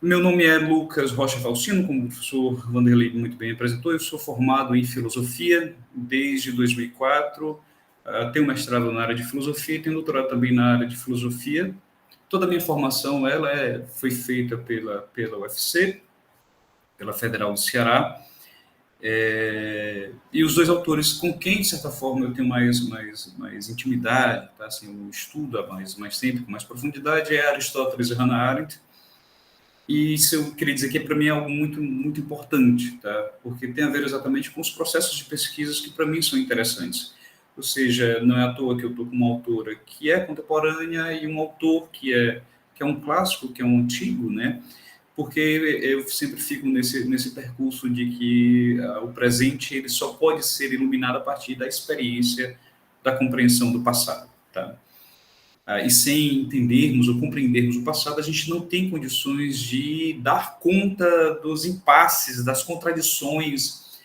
Meu nome é Lucas Rocha Falcino, como o professor Vanderlei muito bem apresentou. Eu sou formado em filosofia desde 2004, tenho mestrado na área de filosofia e tenho doutorado também na área de filosofia. Toda a minha formação foi feita pela UFC, pela Federal do Ceará. E os dois autores com quem, de certa forma, eu tenho mais intimidade, tá? Assim, eu estudo há mais tempo, com mais profundidade, é Aristóteles e Hannah Arendt. E isso eu queria dizer que para mim é algo muito, muito importante, tá? Porque tem a ver exatamente com os processos de pesquisas que para mim são interessantes. Ou seja, não é à toa que eu estou com uma autora que é contemporânea e um autor que é um clássico, que é um antigo, né? Porque eu sempre fico nesse percurso de que o presente ele só pode ser iluminado a partir da experiência, da compreensão do passado, tá? E sem entendermos ou compreendermos o passado, a gente não tem condições de dar conta dos impasses, das contradições,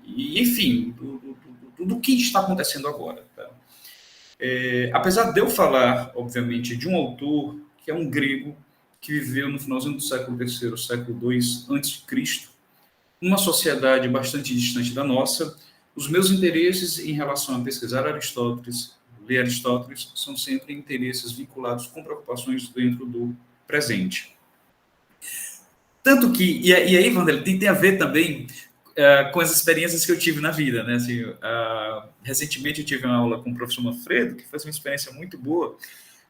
e, enfim, do que está acontecendo agora. Tá? Apesar de eu falar, obviamente, de um autor que é um grego que viveu no finalzinho do século III, século II a.C., numa sociedade bastante distante da nossa, os meus interesses em relação a pesquisar Aristóteles, ler Aristóteles, são sempre interesses vinculados com preocupações dentro do presente. Tanto que, e aí, Vanderlei, tem a ver também com as experiências que eu tive na vida, né? Assim, recentemente eu tive uma aula com o professor Manfredo, que foi uma experiência muito boa,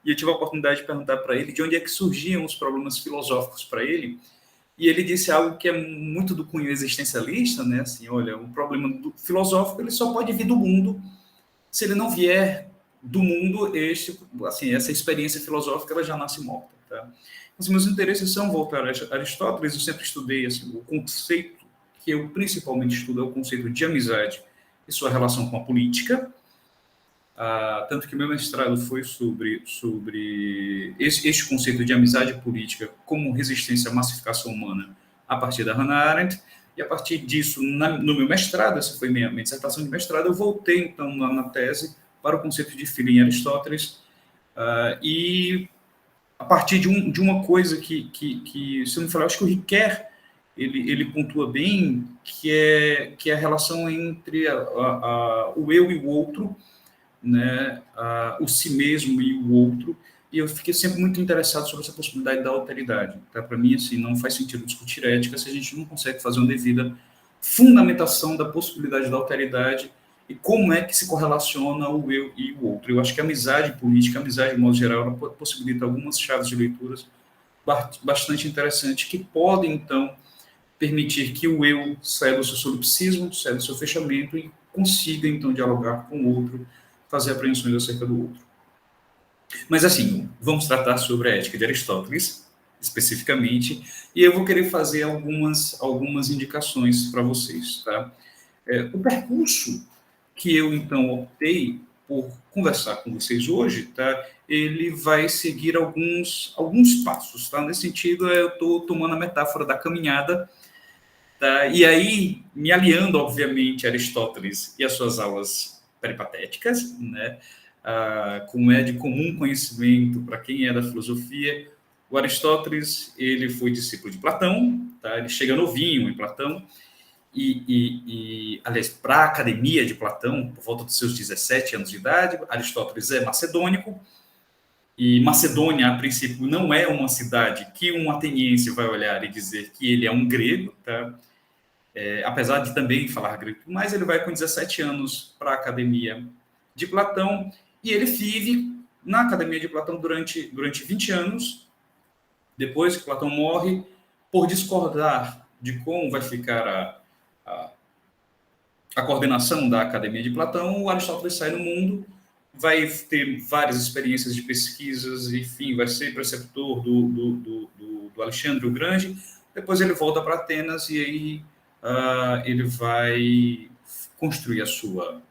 e eu tive a oportunidade de perguntar para ele de onde é que surgiam os problemas filosóficos para ele, e ele disse algo que é muito do cunho existencialista, né? Assim, olha, o problema filosófico ele só pode vir do mundo. Se ele não vier do mundo, essa experiência filosófica ela já nasce morta. Tá? Os meus interesses são voltar a Aristóteles. Eu sempre estudei assim, o conceito que eu principalmente estudo é o conceito de amizade e sua relação com a política. Tanto que meu mestrado foi sobre este conceito de amizade política como resistência à massificação humana a partir da Hannah Arendt, e a partir disso, no meu mestrado, essa foi minha dissertação de mestrado, eu voltei, então, na tese para o conceito de filho em Aristóteles, e a partir de uma coisa que, se eu não me falar, acho que o Ricoeur, ele pontua bem, que é a relação entre o eu e o outro, né, o si mesmo e o outro, e eu fiquei sempre muito interessado sobre essa possibilidade da alteridade. Tá? Para mim, assim, não faz sentido discutir ética se a gente não consegue fazer uma devida fundamentação da possibilidade da alteridade e como é que se correlaciona o eu e o outro. Eu acho que a amizade política, a amizade de modo geral, ela possibilita algumas chaves de leituras bastante interessantes que podem, então, permitir que o eu saia do seu solipsismo, saia do seu fechamento e consiga, então, dialogar com o outro, fazer apreensões acerca do outro. Mas, assim, vamos tratar sobre a ética de Aristóteles, especificamente, e eu vou querer fazer algumas indicações para vocês. Tá? O percurso que eu, então, optei por conversar com vocês hoje, tá? Ele vai seguir alguns passos. Tá? Nesse sentido, eu estou tomando a metáfora da caminhada, tá? E aí, me aliando, obviamente, a Aristóteles e as suas aulas peripatéticas, né? Como é de comum conhecimento para quem é da filosofia, o Aristóteles ele foi discípulo de Platão, tá? Ele chega novinho em Platão, aliás, para a academia de Platão, por volta dos seus 17 anos de idade, Aristóteles é macedônico, e Macedônia, a princípio, não é uma cidade que um ateniense vai olhar e dizer que ele é um grego, tá? Apesar de também falar grego, mas ele vai com 17 anos para a academia de Platão, e ele vive na academia de Platão durante 20 anos, depois que Platão morre, por discordar de como vai ficar a coordenação da academia de Platão, o Aristóteles sai no mundo, vai ter várias experiências de pesquisas, enfim, vai ser preceptor do Alexandre o Grande, depois ele volta para Atenas e aí ele vai construir a sua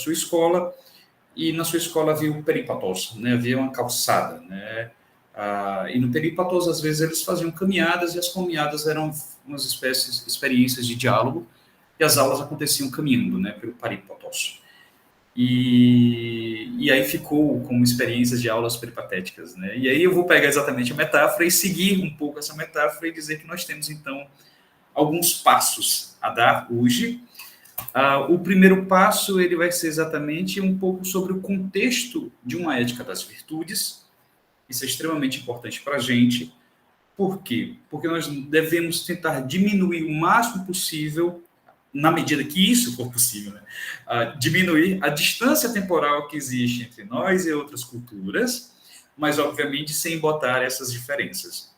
escola, e na sua escola havia o peripatos, né? Havia uma calçada, né? E no peripatos, às vezes, eles faziam caminhadas, e as caminhadas eram umas experiências de diálogo, e as aulas aconteciam caminhando, né, pelo peripatos. E e aí ficou como experiências de aulas peripatéticas, né? E aí eu vou pegar exatamente a metáfora e seguir um pouco essa metáfora e dizer que nós temos, então, alguns passos a dar hoje. O primeiro passo ele vai ser exatamente um pouco sobre o contexto de uma ética das virtudes. Isso é extremamente importante para a gente. Por quê? Porque nós devemos tentar diminuir o máximo possível, na medida que isso for possível, né? Diminuir a distância temporal que existe entre nós e outras culturas, mas, obviamente, sem botar essas diferenças,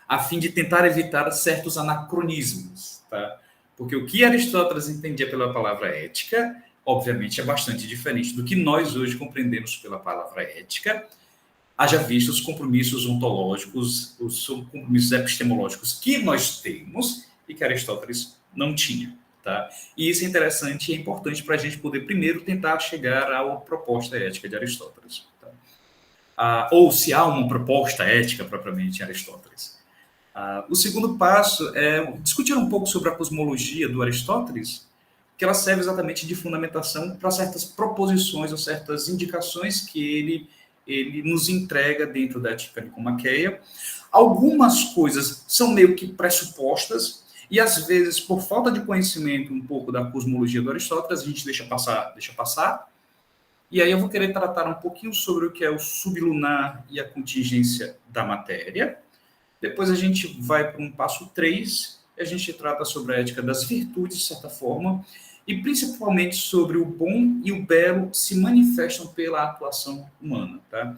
a fim de tentar evitar certos anacronismos, tá? Porque o que Aristóteles entendia pela palavra ética, obviamente, é bastante diferente do que nós hoje compreendemos pela palavra ética, haja visto os compromissos ontológicos, os compromissos epistemológicos que nós temos e que Aristóteles não tinha. Tá? E isso é interessante e é importante para a gente poder, primeiro, tentar chegar à proposta ética de Aristóteles. Tá? Ou se há uma proposta ética propriamente em Aristóteles. O segundo passo é discutir um pouco sobre a cosmologia do Aristóteles, que ela serve exatamente de fundamentação para certas proposições ou certas indicações que ele nos entrega dentro da ética nicomaqueia. Algumas coisas são meio que pressupostas, e às vezes, por falta de conhecimento um pouco da cosmologia do Aristóteles, a gente deixa passar. E aí eu vou querer tratar um pouquinho sobre o que é o sublunar e a contingência da matéria. Depois a gente vai para um passo 3, a gente trata sobre a ética das virtudes, de certa forma, e principalmente sobre o bom e o belo se manifestam pela atuação humana. Tá?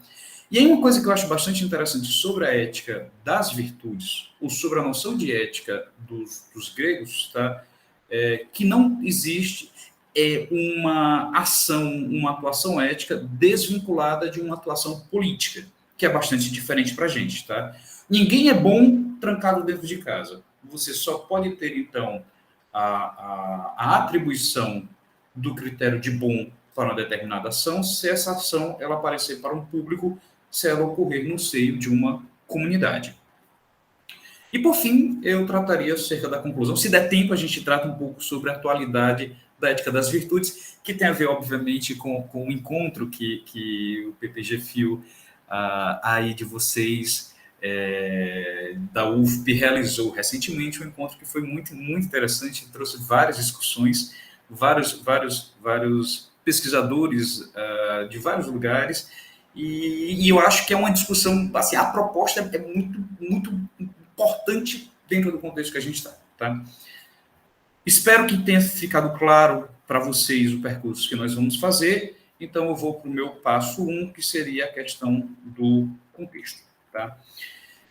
E aí uma coisa que eu acho bastante interessante sobre a ética das virtudes, ou sobre a noção de ética dos gregos, tá? Que não existe uma ação, uma atuação ética desvinculada de uma atuação política, que é bastante diferente para a gente. Tá? Ninguém é bom trancado dentro de casa. Você só pode ter, então, a atribuição do critério de bom para uma determinada ação se essa ação ela aparecer para um público, se ela ocorrer no seio de uma comunidade. E, por fim, eu trataria acerca da conclusão. Se der tempo, a gente trata um pouco sobre a atualidade da ética das virtudes, que tem a ver, obviamente, com o encontro que o PPG-FIO aí de vocês da UFP realizou recentemente, um encontro que foi muito, muito interessante, trouxe várias discussões, vários pesquisadores de vários lugares, e eu acho que é uma discussão, assim, a proposta é muito, muito importante dentro do contexto que a gente está. Tá? Espero que tenha ficado claro para vocês o percurso que nós vamos fazer, então eu vou para o meu passo 1, que seria a questão do contexto. Tá?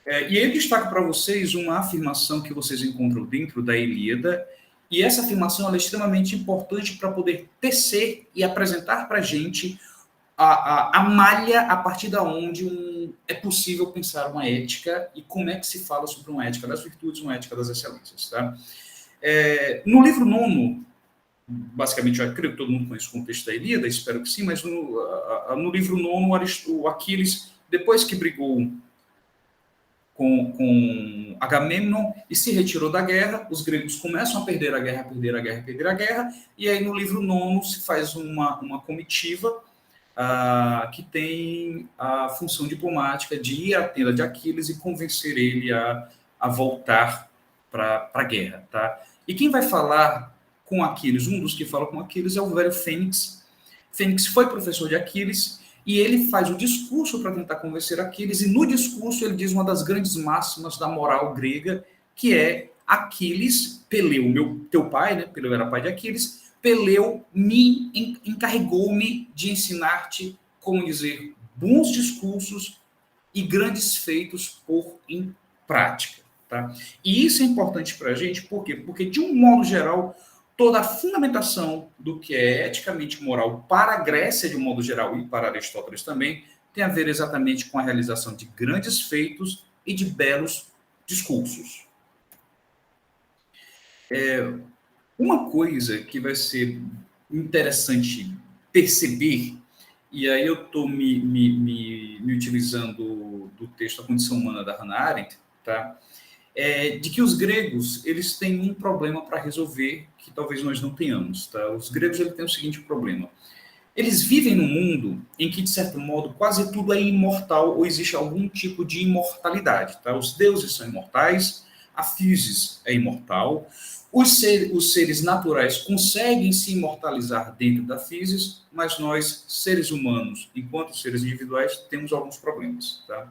E aí eu destaco para vocês uma afirmação que vocês encontram dentro da Ilíada, e essa afirmação é extremamente importante para poder tecer e apresentar para a gente a malha a partir da onde é possível pensar uma ética e como é que se fala sobre uma ética das virtudes, uma ética das excelências. Tá? No livro 9, basicamente, eu acredito que todo mundo conhece o contexto da Ilíada, espero que sim, mas no livro 9, o Aquiles, depois que brigou com Agamemnon e se retirou da guerra, os gregos começam a perder a guerra, e aí no livro 9 se faz uma comitiva que tem a função diplomática de ir à tenda de Aquiles e convencer ele a voltar para a guerra. Tá? E quem vai falar com Aquiles, um dos que fala com Aquiles é o velho Fênix. Fênix foi professor de Aquiles e ele faz o discurso para tentar convencer Aquiles, e no discurso ele diz uma das grandes máximas da moral grega, que é: Aquiles, Peleu, teu pai, né? Peleu era pai de Aquiles, Peleu encarregou-me de ensinar-te como dizer bons discursos e grandes feitos por em prática. Tá? E isso é importante para a gente, por quê? Porque, de um modo geral, toda a fundamentação do que é eticamente moral para a Grécia, de um modo geral, e para Aristóteles também, tem a ver exatamente com a realização de grandes feitos e de belos discursos. Uma coisa que vai ser interessante perceber, e aí eu estou me utilizando do texto A Condição Humana da Hannah Arendt, tá? De que os gregos eles têm um problema para resolver que talvez nós não tenhamos. Tá? Os gregos eles têm o seguinte problema: Eles vivem num mundo em que, de certo modo, quase tudo é imortal ou existe algum tipo de imortalidade. Tá? Os deuses são imortais, a physis é imortal, os seres naturais conseguem se imortalizar dentro da physis, mas nós, seres humanos, enquanto seres individuais, temos alguns problemas. Tá?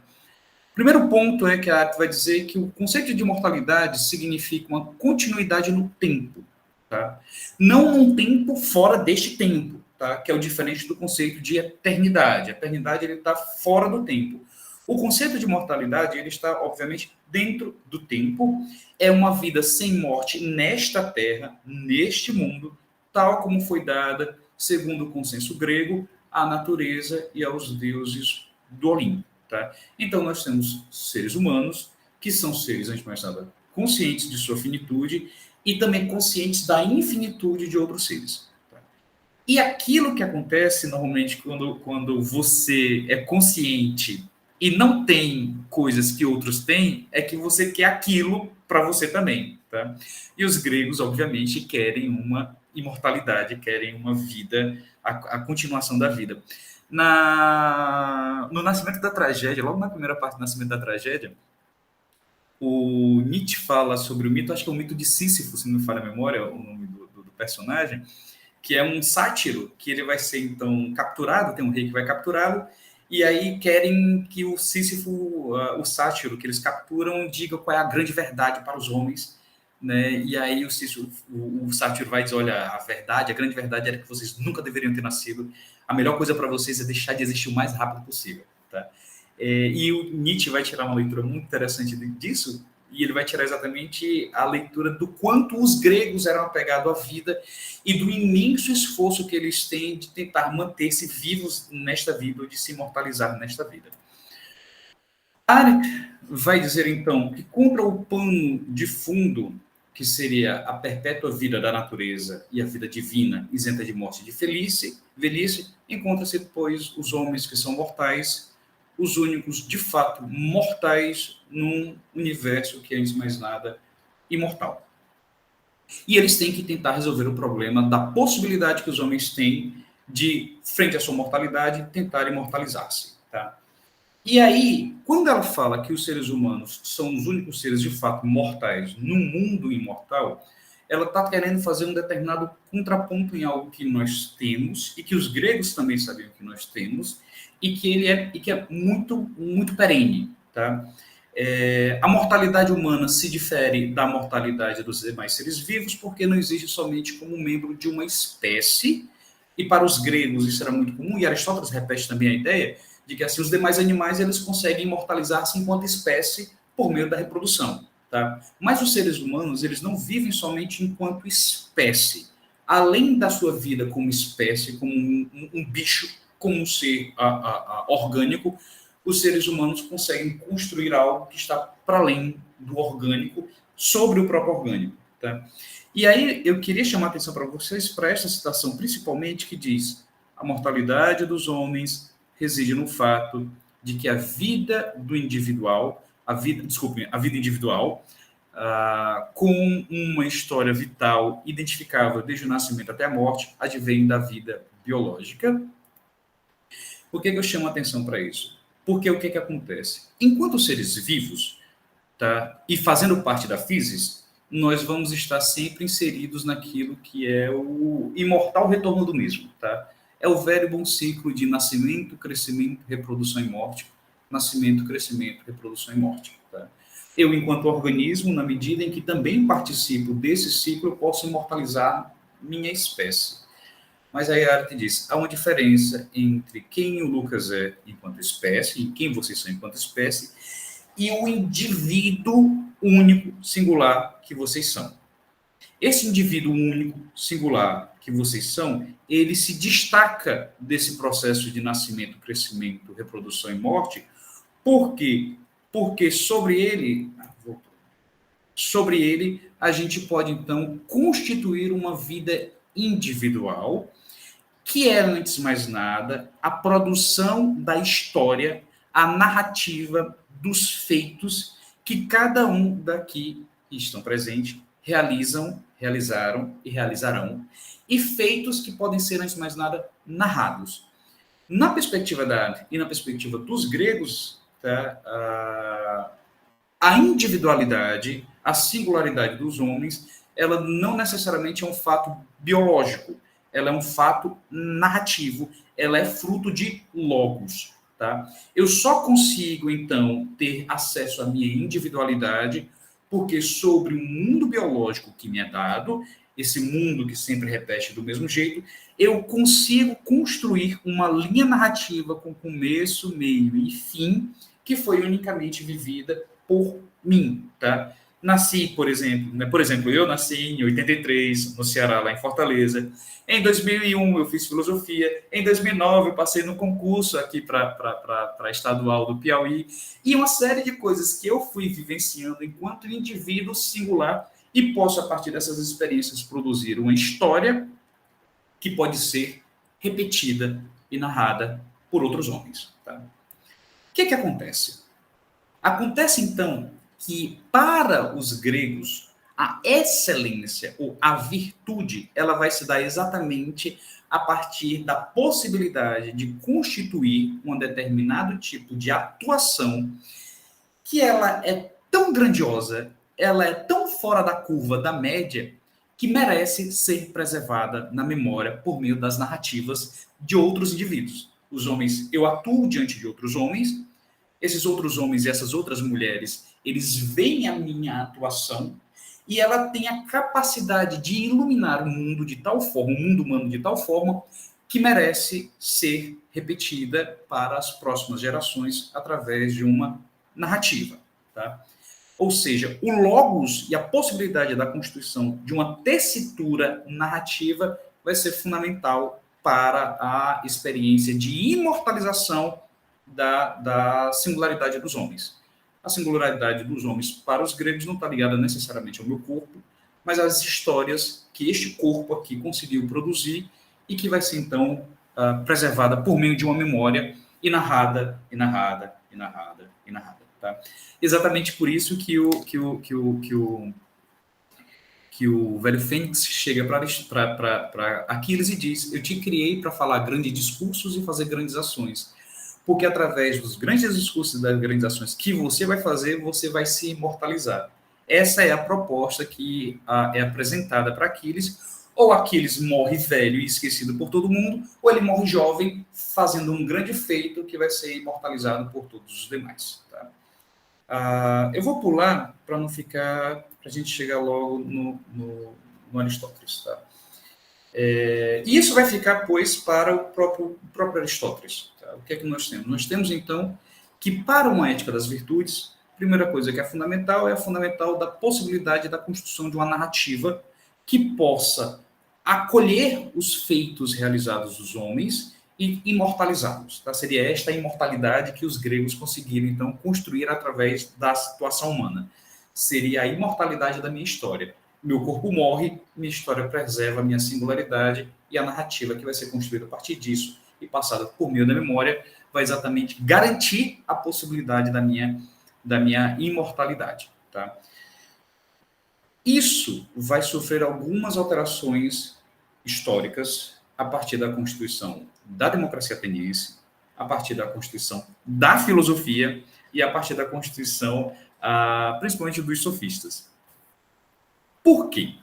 O primeiro ponto é que a arte vai dizer que o conceito de imortalidade significa uma continuidade no tempo. Tá? Não num tempo fora deste tempo, tá? Que é o diferente do conceito de eternidade. A eternidade está fora do tempo. O conceito de mortalidade ele está, obviamente, dentro do tempo. É uma vida sem morte nesta terra, neste mundo, tal como foi dada, segundo o consenso grego, à natureza e aos deuses do Olimpo. Tá? Então, nós temos seres humanos, que são seres, antes de mais nada, conscientes de sua finitude e também conscientes da infinitude de outros seres. Tá? E aquilo que acontece normalmente quando você é consciente e não tem coisas que outros têm, é que você quer aquilo para você também. Tá? E os gregos, obviamente, querem uma imortalidade, querem uma vida, a continuação da vida. No Nascimento da Tragédia, logo na primeira parte do Nascimento da Tragédia, o Nietzsche fala sobre o mito, acho que é o mito de Sísifo, se não me falha a memória, o nome do personagem, que é um sátiro, que ele vai ser, então, capturado, tem um rei que vai capturá-lo, e aí querem que o Sísifo, o sátiro que eles capturam, diga qual é a grande verdade para os homens, né? E aí o sátiro vai dizer, olha, a verdade, a grande verdade era que vocês nunca deveriam ter nascido, a melhor coisa para vocês é deixar de existir o mais rápido possível, tá? E o Nietzsche vai tirar uma leitura muito interessante disso, e ele vai tirar exatamente a leitura do quanto os gregos eram apegados à vida e do imenso esforço que eles têm de tentar manter-se vivos nesta vida, ou de se imortalizar nesta vida. Arendt vai dizer, então, que contra o pano de fundo, que seria a perpétua vida da natureza e a vida divina, isenta de morte e de velhice, encontra-se, pois, os homens que são mortais, os únicos, de fato, mortais num universo que, antes de mais nada, imortal. E eles têm que tentar resolver o problema da possibilidade que os homens têm de, frente à sua mortalidade, tentar imortalizar-se. Tá? E aí, quando ela fala que os seres humanos são os únicos seres, de fato, mortais num mundo imortal, ela está querendo fazer um determinado contraponto em algo que nós temos, e que os gregos também sabiam que nós temos, e que é muito, muito perene. Tá? A mortalidade humana se difere da mortalidade dos demais seres vivos, porque não existe somente como membro de uma espécie, e para os gregos isso era muito comum, e Aristóteles repete também a ideia de que assim, os demais animais eles conseguem imortalizar-se enquanto espécie por meio da reprodução. Tá? Mas os seres humanos eles não vivem somente enquanto espécie. Além da sua vida como espécie, como um bicho, como um ser orgânico, os seres humanos conseguem construir algo que está para além do orgânico, sobre o próprio orgânico. Tá? E aí eu queria chamar a atenção para vocês para esta citação, principalmente, que diz: a mortalidade dos homens reside no fato de que a vida do individual, a vida individual, com uma história vital identificável desde o nascimento até a morte, advém da vida biológica. Por que eu chamo a atenção para isso? Porque o que acontece? Enquanto seres vivos, tá, e fazendo parte da physis, nós vamos estar sempre inseridos naquilo que é o imortal retorno do mesmo. Tá? É o velho bom ciclo de nascimento, crescimento, reprodução e morte. Nascimento, crescimento, reprodução e morte. Tá? Eu, enquanto organismo, na medida em que também participo desse ciclo, eu posso imortalizar minha espécie. Mas aí a arte diz, há uma diferença entre quem o Lucas é enquanto espécie, e quem vocês são enquanto espécie, e o indivíduo único, singular, que vocês são. Esse indivíduo único, singular, que vocês são, ele se destaca desse processo de nascimento, crescimento, reprodução e morte. Por quê? Porque sobre ele a gente pode, então, constituir uma vida individual, que é, antes de mais nada, a produção da história, a narrativa dos feitos que cada um daqui que estão presentes realizaram e realizarão, e feitos que podem ser, antes de mais nada, narrados. Na perspectiva da arte e na perspectiva dos gregos, tá, a individualidade, a singularidade dos homens, ela não necessariamente é um fato biológico, ela é um fato narrativo, ela é fruto de logos. Tá? Eu só consigo, então, ter acesso à minha individualidade porque sobre o mundo biológico que me é dado, esse mundo que sempre repete do mesmo jeito, eu consigo construir uma linha narrativa com começo, meio e fim, que foi unicamente vivida por mim, tá? Nasci, por exemplo, né? Por exemplo, eu nasci em 83, no Ceará, lá em Fortaleza. Em 2001, eu fiz filosofia. Em 2009, eu passei no concurso aqui para a estadual do Piauí. E uma série de coisas que eu fui vivenciando enquanto indivíduo singular e posso, a partir dessas experiências, produzir uma história que pode ser repetida e narrada por outros homens. Tá? O que acontece? Acontece, então, que para os gregos, a excelência ou a virtude, ela vai se dar exatamente a partir da possibilidade de constituir um determinado tipo de atuação que ela é tão grandiosa, ela é tão fora da curva da média, que merece ser preservada na memória por meio das narrativas de outros indivíduos. Os homens, eu atuo diante de outros homens, esses outros homens e essas outras mulheres, eles veem a minha atuação e ela tem a capacidade de iluminar o mundo de tal forma, o mundo humano de tal forma, que merece ser repetida para as próximas gerações através de uma narrativa. Tá? Ou seja, o logos e a possibilidade da constituição de uma tessitura narrativa vai ser fundamental para a experiência de imortalização da singularidade dos homens. A singularidade dos homens para os gregos não está ligada necessariamente ao meu corpo, mas às histórias que este corpo aqui conseguiu produzir e que vai ser, então, preservada por meio de uma memória e narrada, e narrada, e narrada, e narrada. Tá? Exatamente por isso que o velho Fênix chega para Aquiles e diz: eu te criei para falar grandes discursos e fazer grandes ações. Porque através dos grandes discursos e das grandes ações que você vai fazer, você vai se imortalizar. Essa é a proposta que é apresentada para Aquiles. Ou Aquiles morre velho e esquecido por todo mundo, ou ele morre jovem, fazendo um grande feito que vai ser imortalizado por todos os demais. Tá? Eu vou pular para não ficar, para a gente chegar logo no Aristóteles. Tá? E isso vai ficar, pois, para o próprio Aristóteles. Tá? O que é que nós temos? Nós temos, então, que para uma ética das virtudes, a primeira coisa que é a fundamental da possibilidade da construção de uma narrativa que possa acolher os feitos realizados dos homens e imortalizá-los. Tá? Seria esta imortalidade que os gregos conseguiram, então, construir através da situação humana. Seria a imortalidade da minha história. Meu corpo morre, minha história preserva a minha singularidade e a narrativa que vai ser construída a partir disso e passada por meio da memória vai exatamente garantir a possibilidade da minha imortalidade. Tá? Isso vai sofrer algumas alterações históricas a partir da constituição da democracia ateniense, a partir da constituição da filosofia e a partir da constituição, principalmente dos sofistas. Por quê?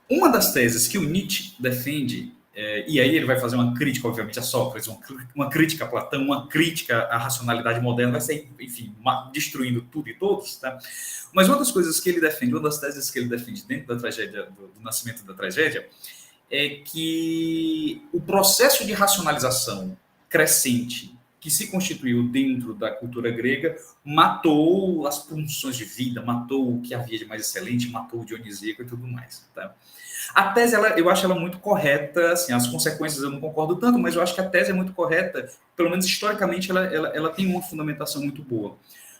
Uma das teses que o Nietzsche defende, e aí ele vai fazer uma crítica, obviamente, a Sócrates, uma crítica a Platão, uma crítica à racionalidade moderna, vai sair, enfim, destruindo tudo e todos, tá? Mas uma das coisas que ele defende, uma das teses que ele defende dentro da tragédia, do nascimento da tragédia, é que o processo de racionalização crescente que se constituiu dentro da cultura grega matou as pulsões de vida, matou o que havia de mais excelente, matou o dionisíaco e tudo mais. Tá? A tese, eu acho ela muito correta, assim, as consequências eu não concordo tanto, mas eu acho que a tese é muito correta, pelo menos historicamente ela tem uma fundamentação muito boa.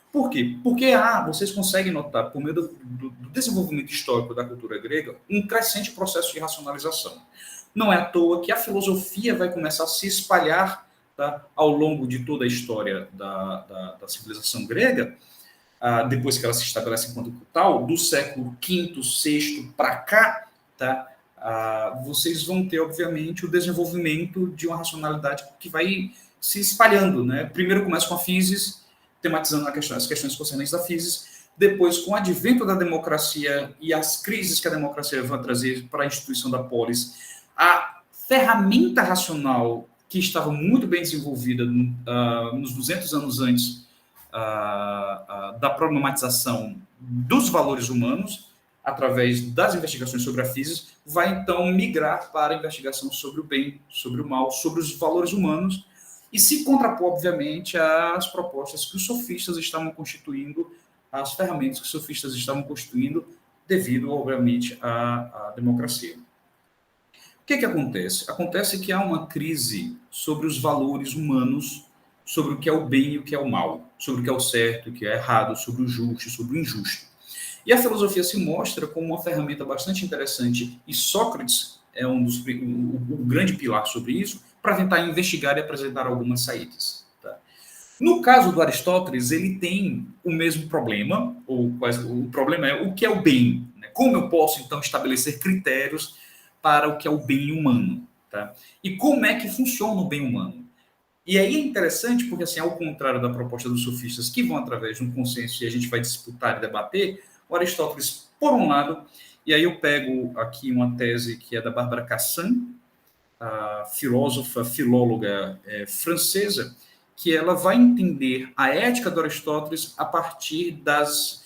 Por quê? Porque vocês conseguem notar, por meio do desenvolvimento histórico da cultura grega, um crescente processo de racionalização. Não é à toa que a filosofia vai começar a se espalhar, tá, ao longo de toda a história da civilização grega, depois que ela se estabelece enquanto tal, do século V, VI para cá, tá? Vocês vão ter, obviamente, o desenvolvimento de uma racionalidade que vai se espalhando, né? Primeiro começa com a physis, tematizando as questões concernentes da physis, depois, com o advento da democracia e as crises que a democracia vai trazer para a instituição da polis, a ferramenta racional que estava muito bem desenvolvida nos 200 anos antes da problematização dos valores humanos, através das investigações sobre a physis, vai então migrar para a investigação sobre o bem, sobre o mal, sobre os valores humanos, e se contrapor, obviamente, às propostas que os sofistas estavam constituindo, às ferramentas que os sofistas estavam constituindo, devido, obviamente, à democracia. O que acontece? Acontece que há uma crise sobre os valores humanos, sobre o que é o bem e o que é o mal, sobre o que é o certo e o que é errado, sobre o justo e sobre o injusto. E a filosofia se mostra como uma ferramenta bastante interessante, e Sócrates é o grande pilar sobre isso, para tentar investigar e apresentar algumas saídas. Tá? No caso do Aristóteles, ele tem o mesmo problema, o problema é o que é o bem, né? Como eu posso, então, estabelecer critérios para o que é o bem humano, tá? E como é que funciona o bem humano? E aí é interessante, porque, assim, ao contrário da proposta dos sofistas, que vão através de um consenso e a gente vai disputar e debater, o Aristóteles, por um lado, e aí eu pego aqui uma tese que é da Bárbara Cassin, a filósofa, filóloga francesa, que ela vai entender a ética do Aristóteles a partir das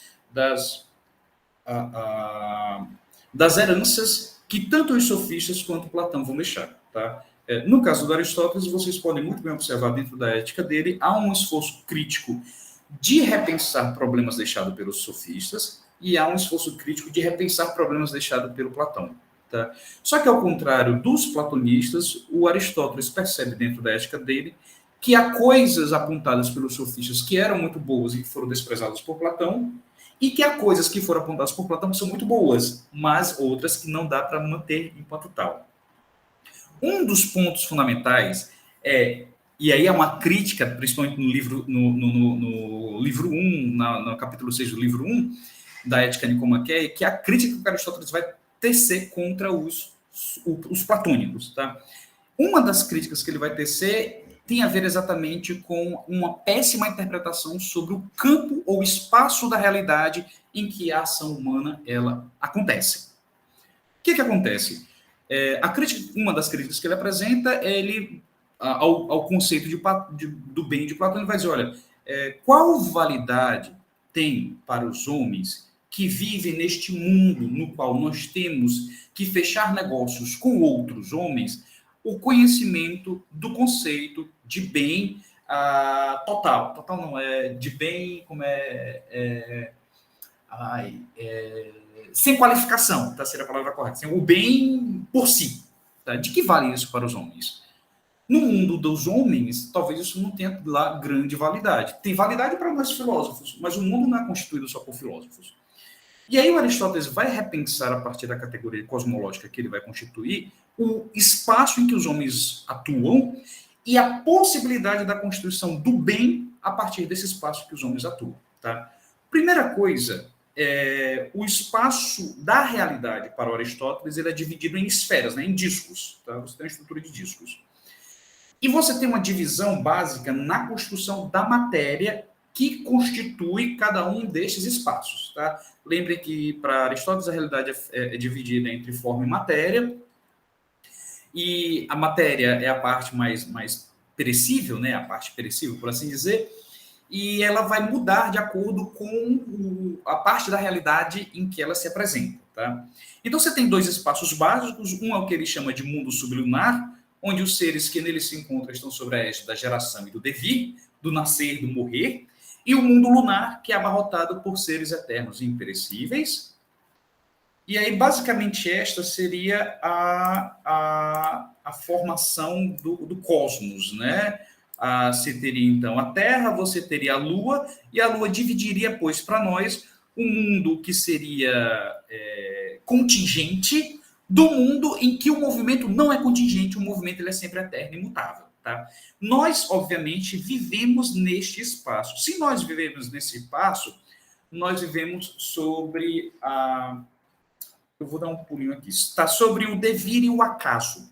heranças que tanto os sofistas quanto Platão vão deixar. Tá? No caso do Aristóteles, vocês podem muito bem observar dentro da ética dele, há um esforço crítico de repensar problemas deixados pelos sofistas e há um esforço crítico de repensar problemas deixados pelo Platão. Tá? Só que, ao contrário dos platonistas, o Aristóteles percebe dentro da ética dele que há coisas apontadas pelos sofistas que eram muito boas e que foram desprezadas por Platão, e que há coisas que foram apontadas por Platão que são muito boas, mas outras que não dá para manter enquanto tal. Um dos pontos fundamentais e aí é uma crítica, principalmente no livro, no livro 1, no capítulo 6 do livro 1, da Ética Nicomaqueia, que é a crítica que Aristóteles vai tecer contra os platônicos. Tá? Uma das críticas que ele vai tecer tem a ver exatamente com uma péssima interpretação sobre o campo ou espaço da realidade em que a ação humana ela acontece. O que acontece? Uma das críticas que ele apresenta é ao conceito do bem de Platão, ele vai dizer, olha, qual validade tem para os homens que vivem neste mundo no qual nós temos que fechar negócios com outros homens, o conhecimento do conceito de bem total. Total não, de bem, como sem qualificação, tá? Seria a palavra correta. Assim, o bem por si. Tá? De que vale isso para os homens? No mundo dos homens, talvez isso não tenha lá grande validade. Tem validade para nós filósofos, mas o mundo não é constituído só por filósofos. E aí o Aristóteles vai repensar, a partir da categoria cosmológica que ele vai constituir, o espaço em que os homens atuam e a possibilidade da constituição do bem a partir desse espaço que os homens atuam. Tá? Primeira coisa, o espaço da realidade para o Aristóteles ele é dividido em esferas, né, em discos. Tá? Você tem uma estrutura de discos. E você tem uma divisão básica na construção da matéria que constitui cada um destes espaços. Tá? Lembre que, para Aristóteles, a realidade é dividida entre forma e matéria, e a matéria é a parte mais perecível, né? A parte perecível, por assim dizer, e ela vai mudar de acordo com a parte da realidade em que ela se apresenta. Tá? Então, você tem dois espaços básicos, um é o que ele chama de mundo sublunar, onde os seres que nele se encontram estão sobre a égide da geração e do devir, do nascer e do morrer, e o mundo lunar, que é abarrotado por seres eternos e imperecíveis. E aí, basicamente, esta seria a formação do cosmos, né? Você teria, então, a Terra, você teria a Lua, e a Lua dividiria, pois, para nós, um mundo que seria contingente do mundo em que o movimento não é contingente, o movimento ele é sempre eterno e imutável. Tá? Nós, obviamente, vivemos neste espaço. Se nós vivemos nesse espaço, nós vivemos sobre Eu vou dar um pulinho aqui. Está sobre o devir e o acaso.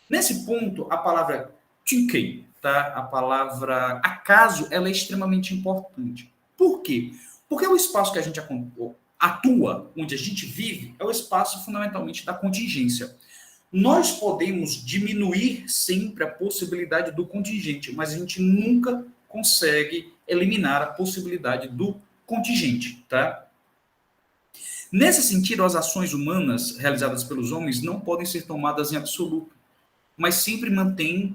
Nesse ponto, a palavra tinkei, tá? A palavra acaso, ela é extremamente importante. Por quê? Porque o espaço que a gente atua, onde a gente vive, é o espaço fundamentalmente da contingência. Nós podemos diminuir sempre a possibilidade do contingente, mas a gente nunca consegue eliminar a possibilidade do contingente, tá? Nesse sentido, as ações humanas realizadas pelos homens não podem ser tomadas em absoluto, mas sempre mantêm,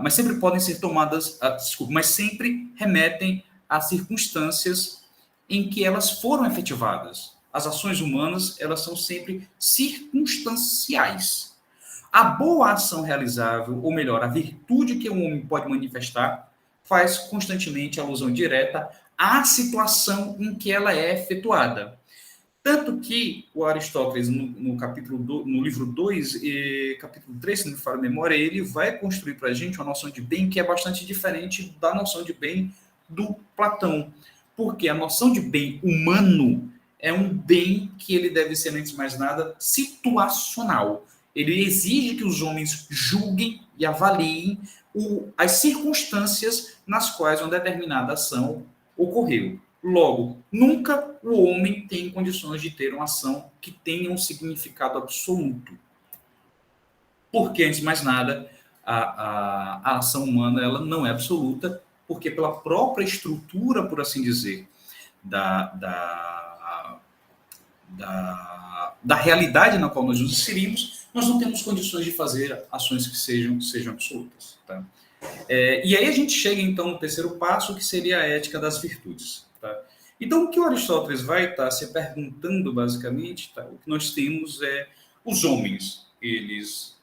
mas sempre podem ser tomadas, desculpa, mas sempre remetem a circunstâncias em que elas foram efetivadas. As ações humanas, elas são sempre circunstanciais. A boa ação realizável, ou melhor, a virtude que um homem pode manifestar, faz constantemente alusão direta à situação em que ela é efetuada. Tanto que o Aristóteles, no livro 2 e capítulo 3, se não me falha a memória, ele vai construir para a gente uma noção de bem que é bastante diferente da noção de bem do Platão. Porque a noção de bem humano é um bem que ele deve ser, antes de mais nada, situacional. Ele exige que os homens julguem e avaliem as circunstâncias nas quais uma determinada ação ocorreu. Logo, nunca o homem tem condições de ter uma ação que tenha um significado absoluto. Porque, antes de mais nada, a ação humana ela não é absoluta, porque pela própria estrutura, por assim dizer, da realidade na qual nós nos inserimos, nós não temos condições de fazer ações que sejam absolutas. Tá? E aí a gente chega, então, no terceiro passo, que seria a ética das virtudes. Tá? Então, o que o Aristóteles vai estar se perguntando, basicamente, tá? O que nós temos é os homens, eles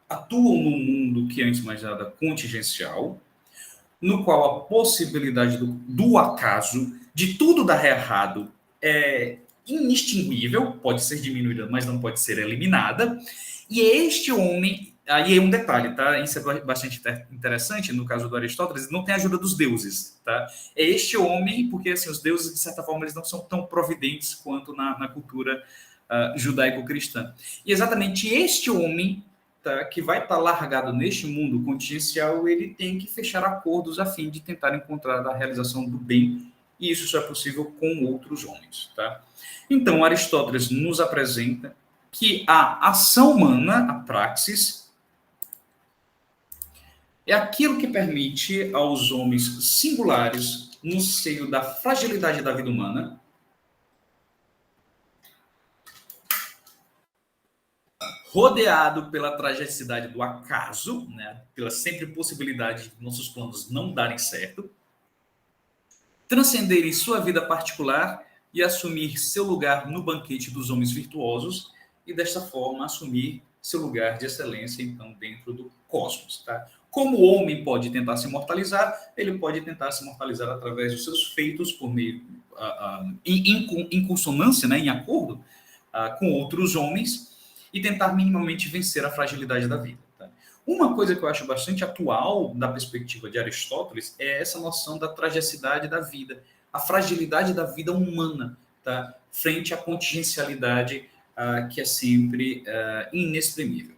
atuam num mundo que, antes de mais nada, contingencial, no qual a possibilidade do acaso, de tudo dar errado, é inextinguível, pode ser diminuída, mas não pode ser eliminada. E este homem, aí é um detalhe, tá? Isso é bastante interessante, no caso do Aristóteles, não tem ajuda dos deuses, tá? É este homem, porque assim, os deuses, de certa forma, eles não são tão providentes quanto na cultura judaico-cristã. E exatamente este homem, tá, que vai estar largado neste mundo contingencial, ele tem que fechar acordos a fim de tentar encontrar a realização do bem, e isso só é possível com outros homens, tá? Então, Aristóteles nos apresenta que a ação humana, a praxis, é aquilo que permite aos homens singulares, no seio da fragilidade da vida humana, rodeado pela tragicidade do acaso, né, pela sempre possibilidade de nossos planos não darem certo, transcenderem sua vida particular e assumir seu lugar no banquete dos homens virtuosos e, desta forma, assumir seu lugar de excelência, então, dentro do cosmos. Tá? Como o homem pode tentar se imortalizar, ele pode tentar se imortalizar através dos seus feitos, por meio, em consonância, né, em acordo com outros homens, e tentar minimamente vencer a fragilidade da vida. Tá? Uma coisa que eu acho bastante atual da perspectiva de Aristóteles é essa noção da tragicidade da vida, a fragilidade da vida humana, tá? Frente à contingencialidade que é sempre inexprimível.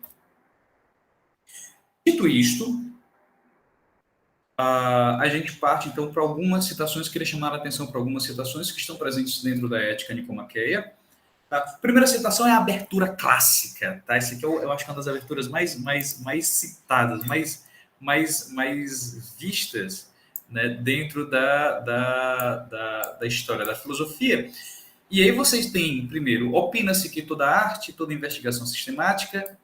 Dito isto, a gente parte então para algumas citações, queria chamar a atenção para algumas citações que estão presentes dentro da Ética Nicomaqueia. A primeira citação é a abertura clássica, tá? Essa aqui eu acho que é uma das aberturas mais citadas, mais vistas, né, dentro da história da filosofia. E aí vocês têm, primeiro, opina-se que toda arte, toda investigação sistemática,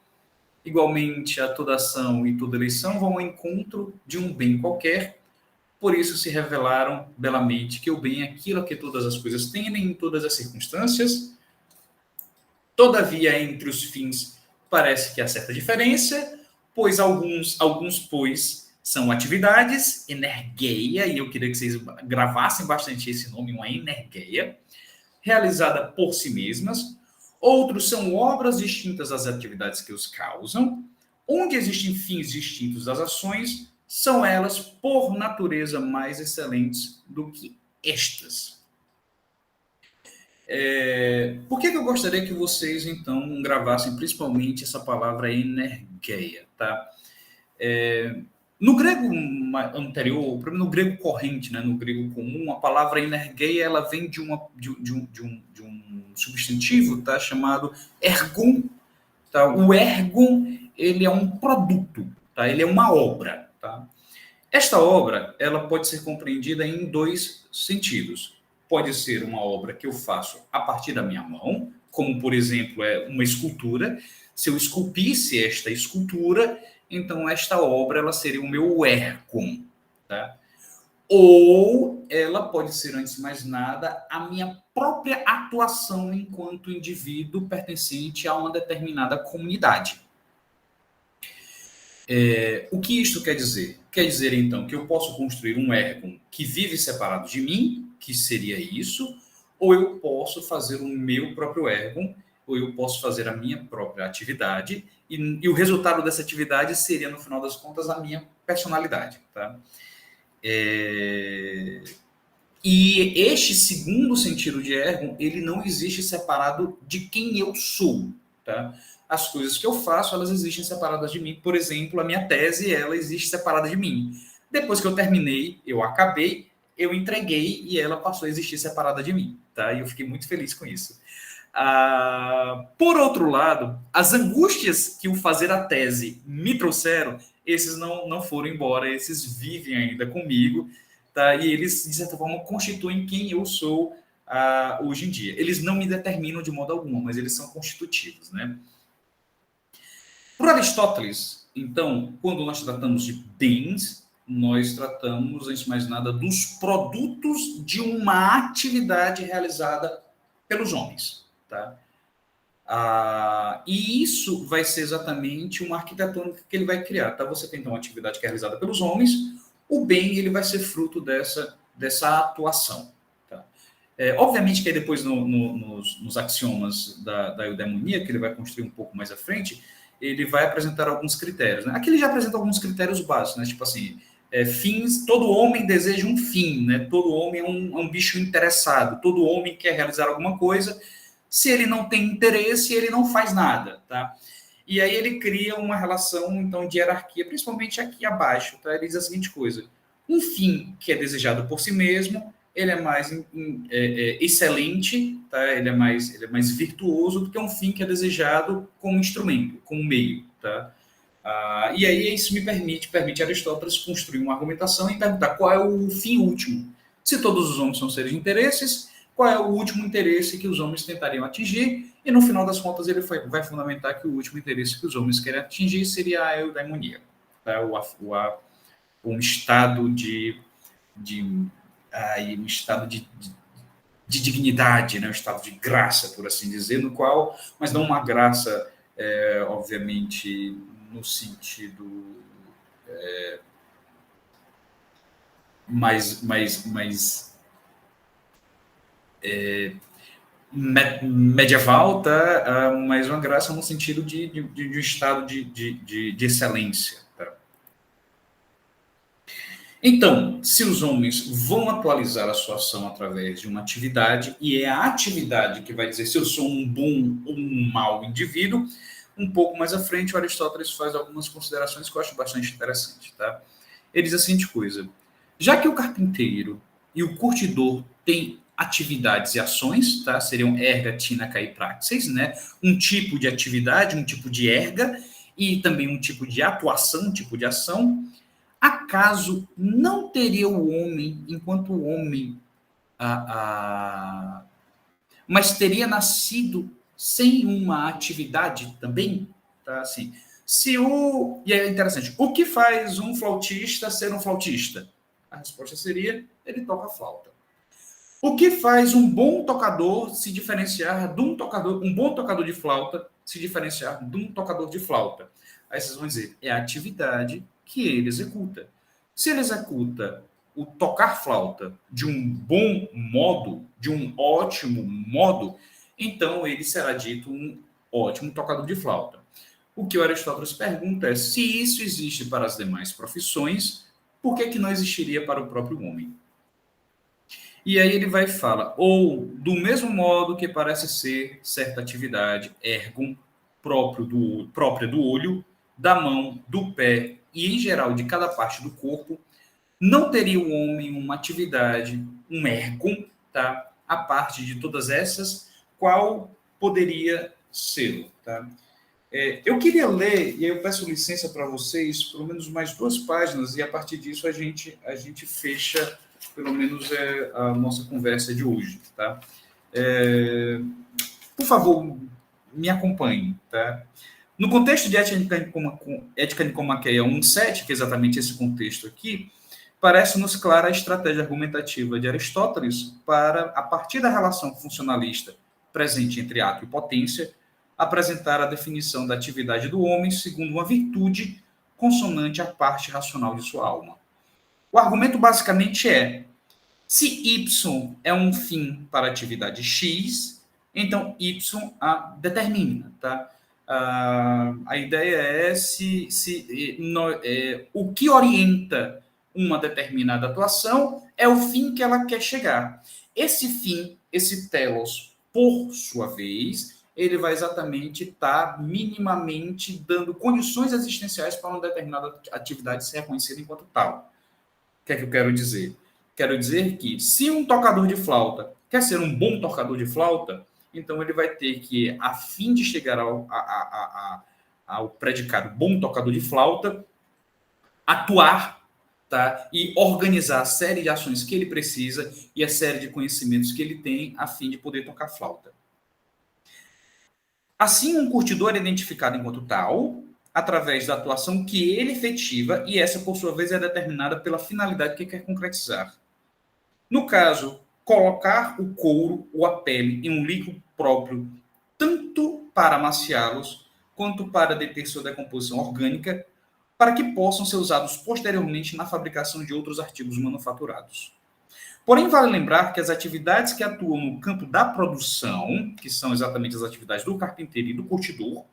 igualmente a toda ação e toda eleição, vão ao encontro de um bem qualquer. Por isso se revelaram belamente que o bem é aquilo a que todas as coisas tendem em todas as circunstâncias. Todavia, entre os fins, parece que há certa diferença, pois alguns pois, são atividades, energeia, e eu queria que vocês gravassem bastante esse nome, uma energeia, realizada por si mesmas. Outros são obras distintas das atividades que os causam. Onde existem fins distintos das ações, são elas, por natureza, mais excelentes do que estas. Por que eu gostaria que vocês, então, gravassem principalmente essa palavra energeia, tá? No grego anterior, no grego corrente, né, no grego comum, a palavra energeia, ela vem de um substantivo, tá, chamado ergon. Tá? O ergon, ele é um produto, tá? Ele é uma obra, tá? Esta obra, ela pode ser compreendida em dois sentidos. Pode ser uma obra que eu faço a partir da minha mão, como, por exemplo, uma escultura. Se eu esculpisse esta escultura, então esta obra ela seria o meu ergon, tá? Ou ela pode ser, antes de mais nada, a minha própria atuação enquanto indivíduo pertencente a uma determinada comunidade. O que isto quer dizer? Quer dizer, então, que eu posso construir um ergon que vive separado de mim, que seria isso, ou eu posso fazer o meu próprio ergon, ou eu posso fazer a minha própria atividade, e o resultado dessa atividade seria, no final das contas, a minha personalidade. Tá? E este segundo sentido de ergon, ele não existe separado de quem eu sou. Tá? As coisas que eu faço, elas existem separadas de mim. Por exemplo, a minha tese, ela existe separada de mim. Depois que eu terminei, eu acabei, eu entreguei e ela passou a existir separada de mim. Tá? E eu fiquei muito feliz com isso. Por outro lado, as angústias que o fazer a tese me trouxeram, esses não foram embora, esses vivem ainda comigo, tá? E eles, de certa forma, constituem quem eu sou hoje em dia. Eles não me determinam de modo algum, mas eles são constitutivos, né? Por Aristóteles, então, quando nós tratamos de bens, nós tratamos, antes de mais nada, dos produtos de uma atividade realizada pelos homens. Tá? E isso vai ser exatamente uma arquitetônica que ele vai criar. Tá? Você tem então uma atividade que é realizada pelos homens, o bem ele vai ser fruto dessa atuação. Tá? Obviamente que aí depois nos axiomas da eudaimonia, que ele vai construir um pouco mais à frente, ele vai apresentar alguns critérios. Né? Aqui ele já apresenta alguns critérios básicos, né? Tipo assim, fins, todo homem deseja um fim, né? Todo homem é um bicho interessado, todo homem quer realizar alguma coisa. Se ele não tem interesse, ele não faz nada, tá? E aí ele cria uma relação, então, de hierarquia, principalmente aqui abaixo, tá? Ele diz a seguinte coisa: um fim que é desejado por si mesmo, ele é mais excelente, tá? Ele é mais virtuoso do que um fim que é desejado como instrumento, como meio, tá? E aí isso me permite Aristóteles construir uma argumentação e perguntar qual é o fim último. Se todos os homens são seres de interesses, qual é o último interesse que os homens tentariam atingir? E no final das contas ele vai fundamentar que o último interesse que os homens querem atingir seria a eudaimonia, tá? Um estado um estado de dignidade, né? Um estado de graça, por assim dizer, no qual, mas não uma graça, obviamente, no sentido mais medieval, tá? Mas uma graça no sentido de um estado de excelência. Tá? Então, se os homens vão atualizar a sua ação através de uma atividade, e é a atividade que vai dizer se eu sou um bom ou um mau indivíduo, um pouco mais à frente o Aristóteles faz algumas considerações que eu acho bastante interessantes. Tá? Ele diz a seguinte coisa: já que o carpinteiro e o curtidor têm atividades e ações, tá? Seriam erga, tinaca e praxis, né? Um tipo de atividade, um tipo de erga e também um tipo de atuação, um tipo de ação. Acaso não teria o homem, enquanto o homem, mas teria nascido sem uma atividade também? Tá? Assim, e é interessante, o que faz um flautista ser um flautista? A resposta seria, ele toca flauta. O que faz um bom tocador se diferenciar de um bom tocador de flauta se diferenciar de um tocador de flauta? Aí vocês vão dizer, é a atividade que ele executa. Se ele executa o tocar flauta de um bom modo, de um ótimo modo, então ele será dito um ótimo tocador de flauta. O que o Aristóteles pergunta é, se isso existe para as demais profissões, por que não existiria para o próprio homem? E aí ele vai e fala, ou do mesmo modo que parece ser certa atividade, ergon, própria do olho, da mão, do pé e, em geral, de cada parte do corpo, não teria o homem uma atividade, um ergon, tá? A parte de todas essas, qual poderia ser, tá? Eu queria ler, e eu peço licença para vocês, pelo menos mais 2 páginas, e a partir disso a gente fecha, pelo menos, a nossa conversa de hoje. Tá? É, por favor, me acompanhe. Tá? No contexto de Ética Nicomaqueia 1.7, que é exatamente esse contexto aqui, parece-nos clara a estratégia argumentativa de Aristóteles para, a partir da relação funcionalista presente entre ato e potência, apresentar a definição da atividade do homem segundo uma virtude consonante à parte racional de sua alma. O argumento basicamente é: se Y é um fim para a atividade X, então Y a determina, tá? A ideia é o que orienta uma determinada atuação é o fim que ela quer chegar. Esse fim, esse telos, por sua vez, ele vai exatamente estar minimamente dando condições existenciais para uma determinada atividade ser reconhecida enquanto tal. O que é que eu quero dizer? Quero dizer que se um tocador de flauta quer ser um bom tocador de flauta, então ele vai ter que, a fim de chegar ao predicado bom tocador de flauta, atuar, tá? E organizar a série de ações que ele precisa e a série de conhecimentos que ele tem a fim de poder tocar flauta. Assim, um curtidor é identificado enquanto tal, através da atuação que ele efetiva, e essa, por sua vez, é determinada pela finalidade que quer concretizar. No caso, colocar o couro ou a pele em um líquido próprio, tanto para amaciá-los, quanto para deter sua decomposição orgânica, para que possam ser usados posteriormente na fabricação de outros artigos manufaturados. Porém, vale lembrar que as atividades que atuam no campo da produção, que são exatamente as atividades do carpinteiro e do curtidor,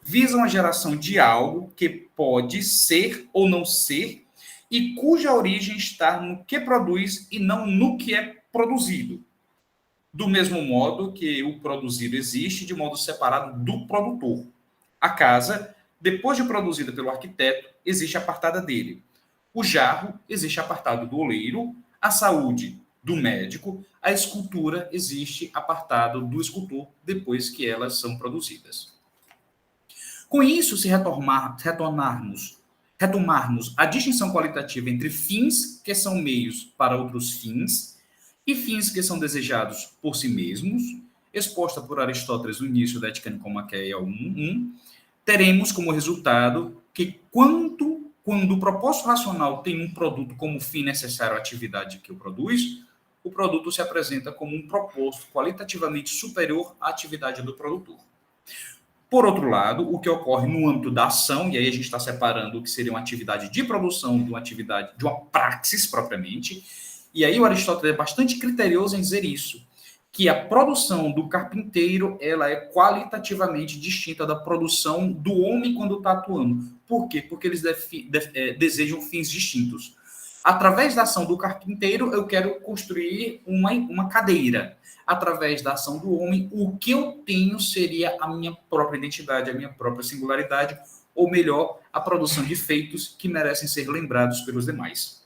visam a geração de algo que pode ser ou não ser e cuja origem está no que produz e não no que é produzido. Do mesmo modo que o produzido existe de modo separado do produtor. A casa, depois de produzida pelo arquiteto, existe apartada dele. O jarro existe apartado do oleiro, a saúde do médico, a escultura existe apartado do escultor depois que elas são produzidas. Com isso, se retomarmos a distinção qualitativa entre fins que são meios para outros fins e fins que são desejados por si mesmos, exposta por Aristóteles no início da Ética Nicomaqueia 1.1, teremos como resultado que quando o propósito racional tem um produto como fim necessário à atividade que o produz, o produto se apresenta como um propósito qualitativamente superior à atividade do produtor. Por outro lado, o que ocorre no âmbito da ação, e aí a gente está separando o que seria uma atividade de produção de uma atividade, de uma praxis propriamente, e aí o Aristóteles é bastante criterioso em dizer isso, que a produção do carpinteiro ela é qualitativamente distinta da produção do homem quando está atuando. Por quê? Porque eles desejam fins distintos. Através da ação do carpinteiro, eu quero construir uma cadeira. Através da ação do homem, o que eu tenho seria a minha própria identidade, a minha própria singularidade, ou melhor, a produção de feitos que merecem ser lembrados pelos demais.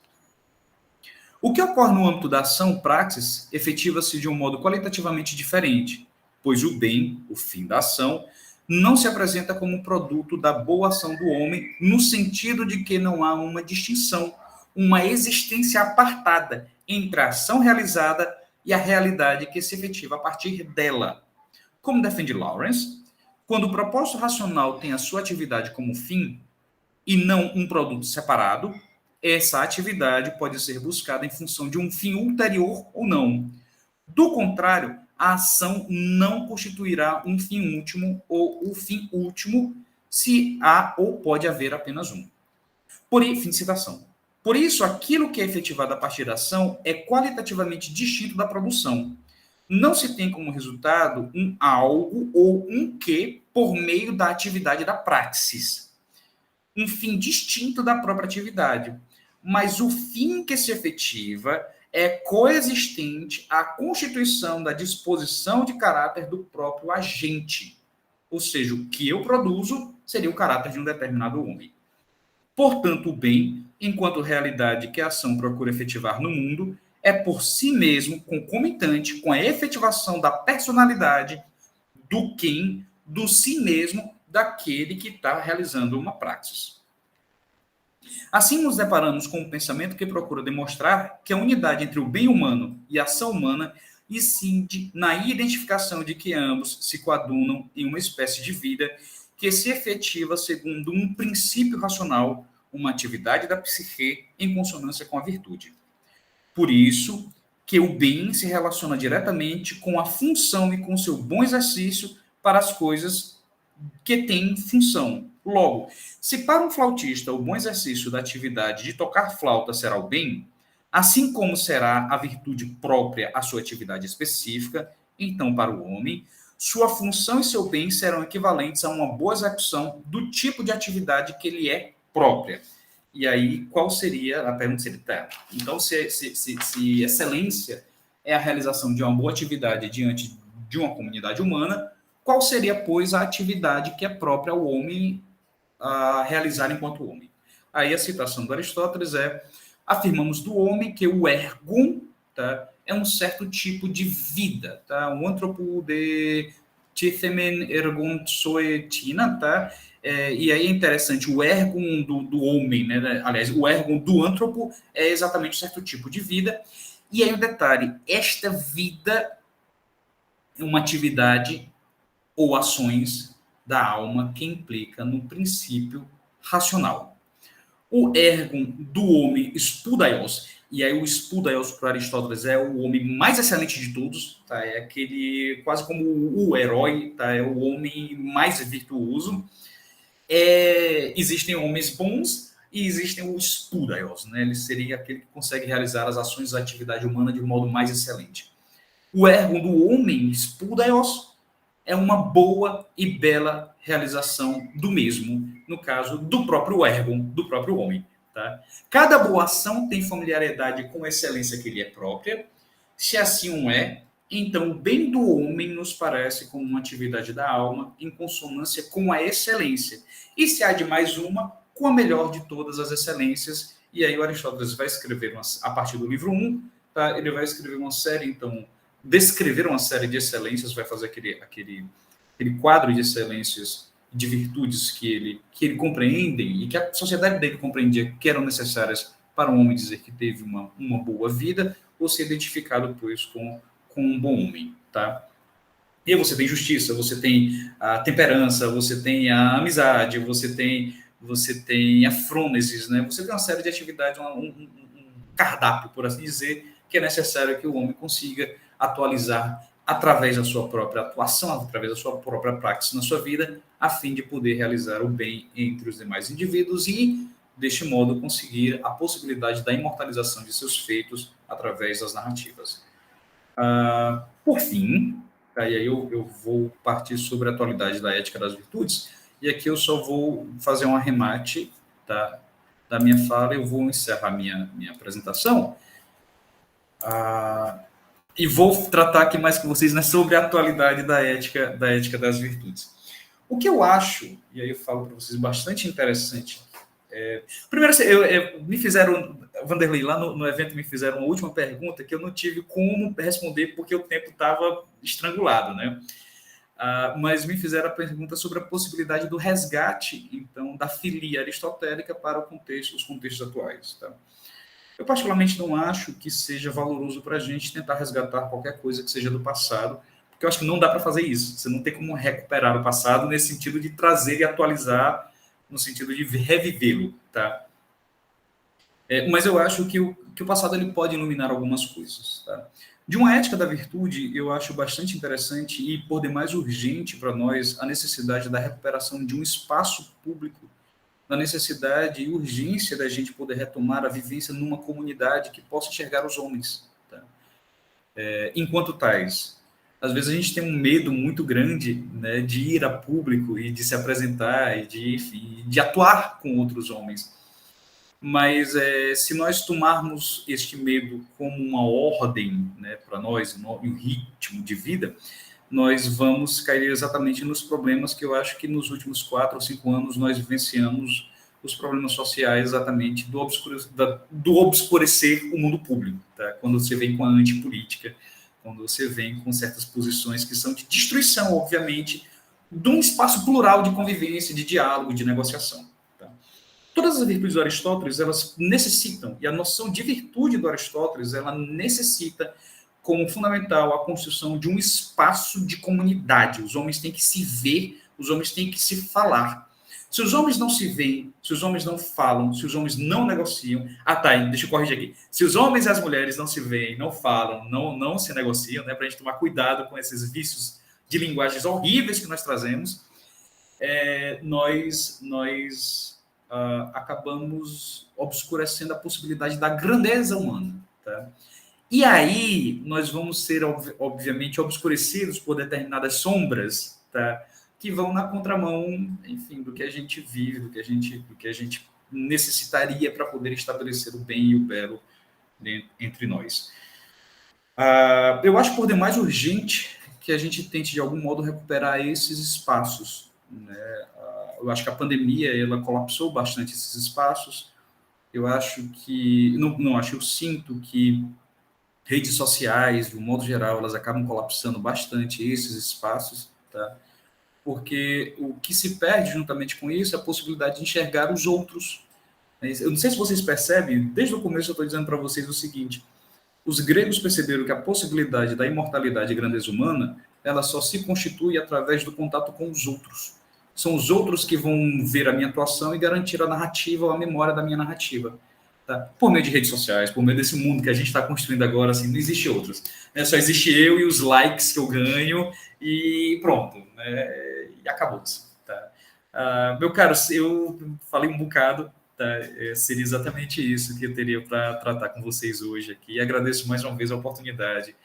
O que ocorre no âmbito da ação praxis efetiva-se de um modo qualitativamente diferente, pois o bem, o fim da ação, não se apresenta como produto da boa ação do homem, no sentido de que não há uma distinção, uma existência apartada entre a ação realizada e a realidade que se efetiva a partir dela. Como defende Lawrence, quando o propósito racional tem a sua atividade como fim e não um produto separado, essa atividade pode ser buscada em função de um fim ulterior ou não. Do contrário, a ação não constituirá um fim último ou o fim último se há ou pode haver apenas um. Fim de citação. Por isso, aquilo que é efetivado a partir da ação é qualitativamente distinto da produção. Não se tem como resultado um algo ou um que por meio da atividade da praxis. Um fim distinto da própria atividade. Mas o fim que se efetiva é coexistente à constituição da disposição de caráter do próprio agente. Ou seja, o que eu produzo seria o caráter de um determinado homem. Portanto, o bem, enquanto realidade que a ação procura efetivar no mundo, é por si mesmo concomitante com a efetivação da personalidade do quem, do si mesmo, daquele que está realizando uma praxis. Assim, nos deparamos com um pensamento que procura demonstrar que a unidade entre o bem humano e a ação humana incide na identificação de que ambos se coadunam em uma espécie de vida que se efetiva segundo um princípio racional, uma atividade da psique em consonância com a virtude. Por isso que o bem se relaciona diretamente com a função e com seu bom exercício para as coisas que têm função. Logo, se para um flautista o bom exercício da atividade de tocar flauta será o bem, assim como será a virtude própria à sua atividade específica, então para o homem, sua função e seu bem serão equivalentes a uma boa execução do tipo de atividade que lhe é própria. E aí, qual seria, a pergunta seria, tá, então se excelência é a realização de uma boa atividade diante de uma comunidade humana, qual seria, pois, a atividade que é própria ao homem a realizar enquanto homem? Aí a citação do Aristóteles é: afirmamos do homem que o ergon, tá, é um certo tipo de vida, tá? Um antropo de tithemen ergon soetina, tá? E aí é interessante, o ergon do homem, né? Aliás, o ergon do antropo é exatamente um certo tipo de vida. E aí um detalhe, esta vida é uma atividade ou ações da alma que implica no princípio racional. O ergon do homem spudaios, e aí o spudaios para Aristóteles é o homem mais excelente de todos, tá? É aquele quase como o herói, tá? É o homem mais virtuoso. Existem homens bons e existem os spudaios, né? Ele seria aquele que consegue realizar as ações da atividade humana de um modo mais excelente. O ergon do homem spudaios é uma boa e bela realização do mesmo, no caso do próprio ergon, do próprio homem. Tá? Cada boa ação tem familiaridade com a excelência que lhe é própria. Se assim o é, então o bem do homem nos parece como uma atividade da alma em consonância com a excelência. E se há de mais uma, com a melhor de todas as excelências. E aí o Aristóteles vai escrever, a partir do livro 1, tá? Ele vai escrever uma série, então, descrever uma série de excelências, vai fazer aquele quadro de excelências, de virtudes que ele compreende e que a sociedade dele compreendia que eram necessárias para um homem dizer que teve uma boa vida ou ser identificado, pois, com um bom homem, tá? E você tem justiça, você tem a temperança, você tem a amizade, você tem a frônesis, né? Você tem uma série de atividades, um cardápio, por assim dizer, que é necessário que o homem consiga atualizar através da sua própria atuação, através da sua própria prática na sua vida, a fim de poder realizar o bem entre os demais indivíduos e, deste modo, conseguir a possibilidade da imortalização de seus feitos através das narrativas. Por fim, e aí eu vou partir sobre a atualidade da ética das virtudes, e aqui eu só vou fazer um arremate, tá, da minha fala, eu vou encerrar minha apresentação, e vou tratar aqui mais com vocês, né, sobre a atualidade da ética das virtudes. O que eu acho, e aí eu falo para vocês, bastante interessante. Primeiro, me fizeram, Vanderlei, lá no evento me fizeram uma última pergunta que eu não tive como responder porque o tempo estava estrangulado, né? Mas me fizeram a pergunta sobre a possibilidade do resgate, então, da filia aristotélica para os contextos atuais, tá? Eu, particularmente, não acho que seja valoroso para a gente tentar resgatar qualquer coisa que seja do passado, porque eu acho que não dá para fazer isso. Você não tem como recuperar o passado nesse sentido de trazer e atualizar, no sentido de revivê-lo, tá? Mas eu acho que o passado ele pode iluminar algumas coisas, tá? De uma ética da virtude, eu acho bastante interessante e, por demais, urgente para nós a necessidade da recuperação de um espaço público, na necessidade e urgência da gente poder retomar a vivência numa comunidade que possa enxergar os homens, tá? Enquanto tais. Às vezes a gente tem um medo muito grande, né, de ir a público e de se apresentar e de, enfim, de atuar com outros homens. Mas se nós tomarmos este medo como uma ordem, né, para nós, um ritmo de vida, nós vamos cair exatamente nos problemas que eu acho que nos últimos 4 ou 5 anos nós vivenciamos os problemas sociais exatamente do obscurecer o mundo público. Tá? Quando você vem com a antipolítica, quando você vem com certas posições que são de destruição, obviamente, de um espaço plural de convivência, de diálogo, de negociação. Tá? Todas as virtudes do Aristóteles, elas necessitam, e a noção de virtude do Aristóteles, ela necessita como fundamental a construção de um espaço de comunidade. Os homens têm que se ver, os homens têm que se falar. Se os homens não se veem, se os homens não falam, se os homens não negociam... Ah, tá, deixa eu corrigir aqui. Se os homens e as mulheres não se veem, não falam, não se negociam, né, para a gente tomar cuidado com esses vícios de linguagens horríveis que nós trazemos, nós acabamos obscurecendo a possibilidade da grandeza humana. Tá? E aí nós vamos ser, obviamente, obscurecidos por determinadas sombras, tá? Que vão na contramão, enfim, do que a gente vive, do que a gente necessitaria para poder estabelecer o bem e o belo entre nós. Eu acho por demais urgente que a gente tente, de algum modo, recuperar esses espaços, né? Eu acho que a pandemia, ela colapsou bastante esses espaços. Eu acho que... eu sinto que redes sociais, de um modo geral, elas acabam colapsando bastante esses espaços, tá? Porque o que se perde juntamente com isso é a possibilidade de enxergar os outros. Eu não sei se vocês percebem, desde o começo eu estou dizendo para vocês o seguinte: os gregos perceberam que a possibilidade da imortalidade e grandeza humana, ela só se constitui através do contato com os outros. São os outros que vão ver a minha atuação e garantir a narrativa ou a memória da minha narrativa. Tá? Por meio de redes sociais, por meio desse mundo que a gente está construindo agora, assim, não existe outros. Né? Só existe eu e os likes que eu ganho e pronto. Né? E acabou-se. Tá? Meu caro, eu falei um bocado, tá? Seria exatamente isso que eu teria para tratar com vocês hoje aqui. E agradeço mais uma vez a oportunidade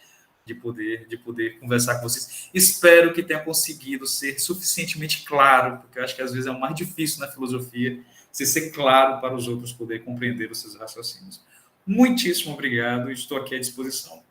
de poder conversar com vocês. Espero que tenha conseguido ser suficientemente claro, porque eu acho que às vezes é o mais difícil na filosofia, você ser claro para os outros poderem compreender os seus raciocínios. Muitíssimo obrigado e estou aqui à disposição.